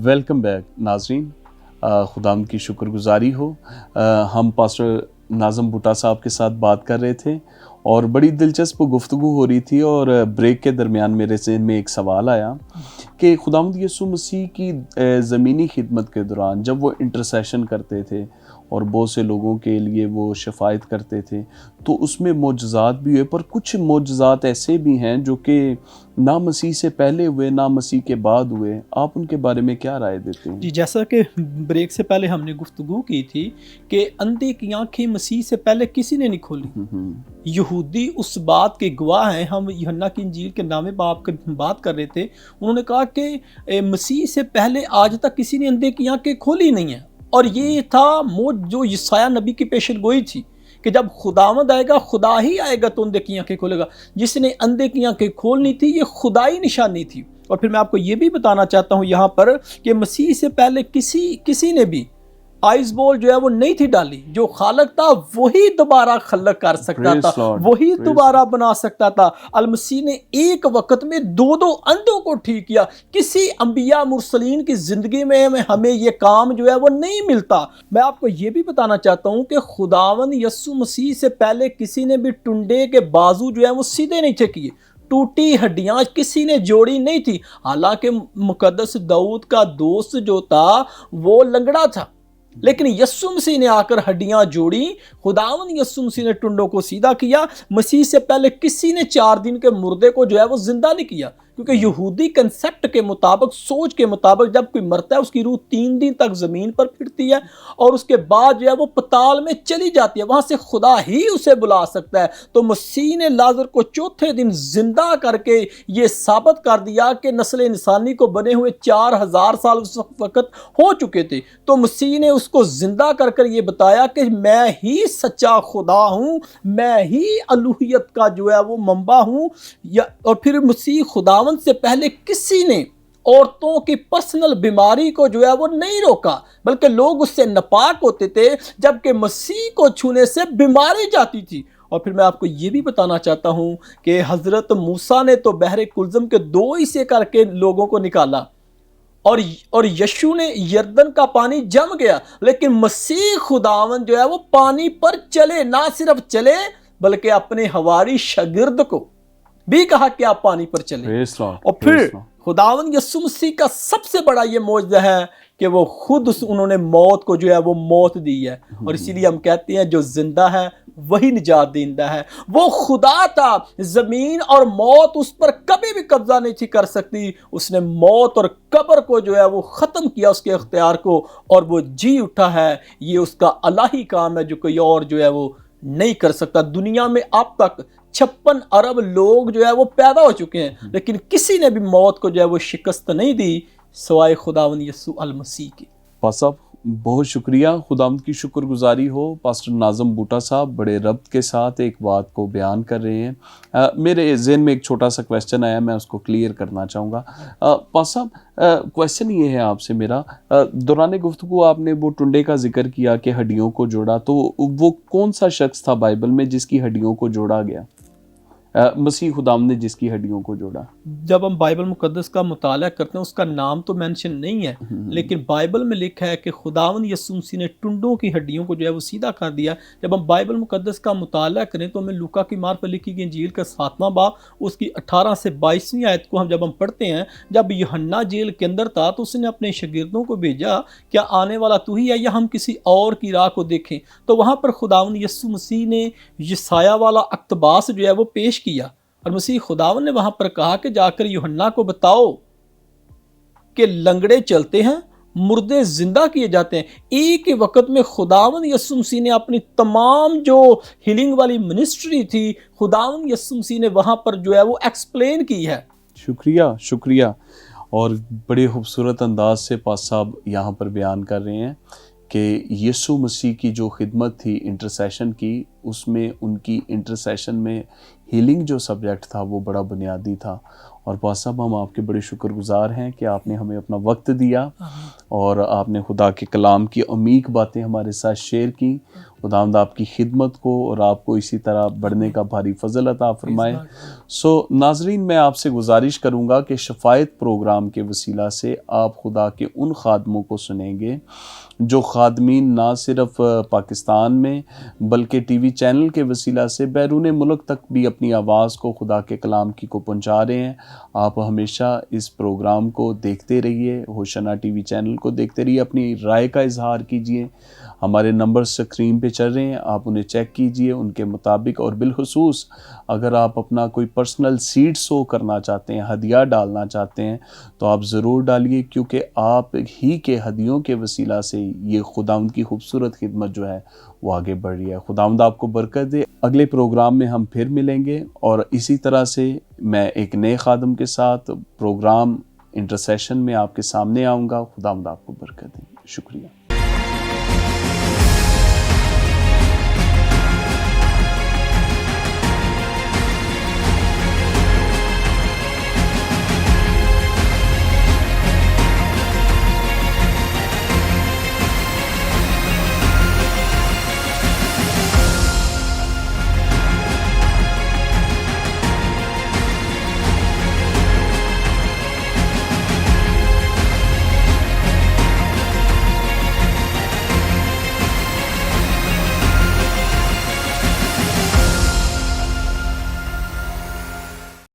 Welcome back नाजरीन, खुदाम की शुक्रगुजारी हो। हम पास्टर नाज़म बूटा साहब के साथ बात कर रहे थे और बड़ी दिलचस्प गुफ्तगू हो रही थी, और ब्रेक के दरमियान मेरे ज़हन में एक सवाल आया कि खुदावंद यीशु मसीह की ज़मीनी खिदमत के दौरान जब वो इंटरसेशन करते थे और बहुत से लोगों के लिए वो शफायत करते थे, तो उसमें मोजज़ात भी हुए, पर कुछ मोजज़ात ऐसे भी हैं जो कि ना मसीह से पहले हुए ना मसीह के बाद हुए। आप उनके बारे में क्या राय देते हैं? जी, जैसा कि ब्रेक से पहले हमने गुफ्तगू की थी कि अंधे की आंखें मसीह से पहले किसी ने नहीं खोली। यहूदी उस बात के गवाह हैं। हम यूहन्ना की इंजील के नामे बाप की बात कर रहे थे। उन्होंने कहा कि मसीह से पहले आज तक किसी ने अंधे की आंखें खोली नहीं है, और ये था जो यशायाह नबी की पेशन गोई थी कि जब खुदावंद आएगा, खुदा ही आएगा तो अंधे की आंखें खोलेगा। जिसने अंधे की आंखें खोलनी थी, ये खुदाई निशानी थी। और फिर मैं आपको ये भी बताना चाहता हूँ यहाँ पर कि मसीह से पहले किसी ने भी आइस बॉल जो है वो नहीं थी डाली। जो खालक था वही दोबारा खलक कर सकता था, वही दोबारा बना सकता था। अल मसीह ने एक वक्त में दो अंधों को ठीक किया। किसी अंबिया मुरसलीन की जिंदगी में हमें ये काम जो है वो नहीं मिलता। मैं आपको ये भी बताना चाहता हूँ कि खुदावंद यीशु मसीह से पहले किसी ने भी टुंडे के बाजू जो है वो सीधे नहीं थे किए। टूटी हड्डियां किसी ने जोड़ी नहीं थी। हालांकि मुकद्दस दाऊद का दोस्त जो था वो लंगड़ा था, लेकिन यीशु मसीह ने आकर हड्डियां जोड़ी। खुदावंद यीशु मसीह ने टुंडों को सीधा किया। मसीह से पहले किसी ने 4 दिन के मुर्दे को जो है वो जिंदा नहीं किया, क्योंकि यहूदी कंसेप्ट के मुताबिक, सोच के मुताबिक, जब कोई मरता है उसकी रूह 3 दिन तक जमीन पर फिरती है और उसके बाद जो है वो पताल में चली जाती है। वहां से खुदा ही उसे बुला सकता है। तो मसीह ने लाजर को चौथे दिन जिंदा करके ये साबित कर दिया कि नस्ल इंसानी को बने हुए 4000 साल उस वक्त हो चुके थे। तो मसीह ने उसको जिंदा कर ये बताया कि मैं ही सच्चा खुदा हूं, मैं ही अलूहियत का जो है वो मंबा हूं। और फिर मसीह खुदा से पहले किसी ने औरतों की पर्सनल बीमारी को जो है वो नहीं रोका, बल्कि लोग उससे नापाक होते थे, जबकि मसीह को छूने से बीमारी जाती थी। और फिर मैं आपको ये भी बताना चाहता हूं कि हजरत मूसा ने तो बहरे कुलजम के 2 हिस्से करके लोगों को निकाला, और यीशु ने यर्दन का पानी जम गया, लेकिन मसीह खुदावन जो है वो पानी पर चले। ना सिर्फ चले बल्कि अपने हवारी शागिर्द को भी कहा कि आप पानी पर चले। और फिर खुदावंद यीशु मसीह का सबसे बड़ा ये मौजज़ा है कि वो खुद उन्होंने मौत को जो है वो मौत दी है। और इसीलिए हम कहते हैं जो जिंदा है वही निजात देंदा है। वो खुदा था, जमीन और मौत उस पर कभी भी कब्जा नहीं थी कर सकती। उसने मौत और कब्र को जो है वो खत्म किया, उसके इख्तियार को, और वो जी उठा है। ये उसका अलाही काम है जो कोई और जो है वो नहीं कर सकता। दुनिया में अब तक 56 अरब लोग जो है वो पैदा हो चुके हैं, लेकिन किसी ने भी मौत को जो है वो शिकस्त नहीं दी सवाए खुदावंद यीशु अल मसीह की। साहब बहुत शुक्रिया, खुदावंद की शुक्रगुजारी हो। पास्टर नाज़म बूटा साहब बड़े रब्त के साथ एक बात को बयान कर रहे हैं। मेरे ज़हन में एक छोटा सा क्वेश्चन आया, मैं उसको क्लियर करना चाहूँगा। पास्टर साहब, क्वेश्चन ये है आपसे मेरा, दौरान गुफ्तगू आपने वो टुंडे का जिक्र किया कि हड्डियों को जोड़ा, तो वो कौन सा शख्स था बाइबल में जिसकी हड्डियों को जोड़ा गया? मसीह खुदाम ने जिसकी हड्डियों को जोड़ा। जब हम बाइबल मुकद्दस का मुताला करते हैं उसका नाम तो मेंशन नहीं है, लेकिन बाइबल में लिखा है कि खुदावंद यीशु मसीह ने टुंडों की हड्डियों को जो है वो सीधा कर दिया। जब हम बाइबल मुकद्दस का मुताला करें तो हमें लूका की मार्फत लिखी गई इंजील का 7वां बाब उसकी 18 से 22वीं आयत को जब हम पढ़ते हैं, जब यूहन्ना जेल के अंदर था तो उसने अपने शागिर्दों को भेजा, क्या आने वाला तू ही है या हम किसी और की राह को देखें? तो वहाँ पर खुदावंद यीशु मसीह ने यसाया वाला अक्तबास जो है वो पेश किया, और मसीह खुदावन ने वहां पर कहा कि जाकर यूहन्ना को बताओ कि लंगड़े चलते हैं, मुर्दे जिंदा किए जाते हैं। एक ही वक्त में खुदावन यीशु मसीह ने अपनी तमाम जो हीलिंग वाली मिनिस्ट्री थी, खुदावन यीशु मसीह ने वहां पर जो है वो एक्सप्लेन की है। शुक्रिया शुक्रिया। और बड़े खूबसूरत अंदाज से पास साहब यहाँ पर बयान कर रहे हैं कि यीशु मसीह की जो खिदमत थी इंटरसेशन की, उसमें उनकी इंटरसेशन में हीलिंग जो सब्जेक्ट था वो बड़ा बुनियादी था। और पास साहब हम आपके बड़े शुक्रगुजार हैं कि आपने हमें अपना वक्त दिया और आपने खुदा के कलाम की अमीक बातें हमारे साथ शेयर की। खुदावंद आपकी खिदमत को और आपको इसी तरह बढ़ने का भारी फजल अता फरमाए। सो नाजरीन, मैं आपसे गुजारिश करूँगा कि शफायत प्रोग्राम के वसीला से आप खुदा के उन खादमों को सुनेंगे जो खादमीन ना सिर्फ पाकिस्तान में बल्कि टीवी चैनल के वसीला से बैरून मुल्क तक भी अपनी आवाज़ को खुदा के कलाम की को पहुँचा रहे हैं। आप हमेशा इस प्रोग्राम को देखते रहिए, होशना टीवी चैनल को देखते रहिए, अपनी राय का इजहार कीजिए। हमारे नंबर स्क्रीन पे चल रहे हैं, आप उन्हें चेक कीजिए उनके मुताबिक। और बिलखुसूस अगर आप अपना कोई पर्सनल सीड शो करना चाहते हैं, हदिया डालना चाहते हैं, तो आप ज़रूर डालिए, क्योंकि आप ही के हदियों के वसीला से ये खुदावंद की खूबसूरत खिदमत जो है वो आगे बढ़ रही है। खुदावंद आपको बरकत दे। अगले प्रोग्राम में हम फिर मिलेंगे और इसी तरह से मैं एक नए खादम के साथ प्रोग्राम इंटरसेशन में आपके सामने आऊँगा। खुदावंद आपको बरकत दे। शुक्रिया।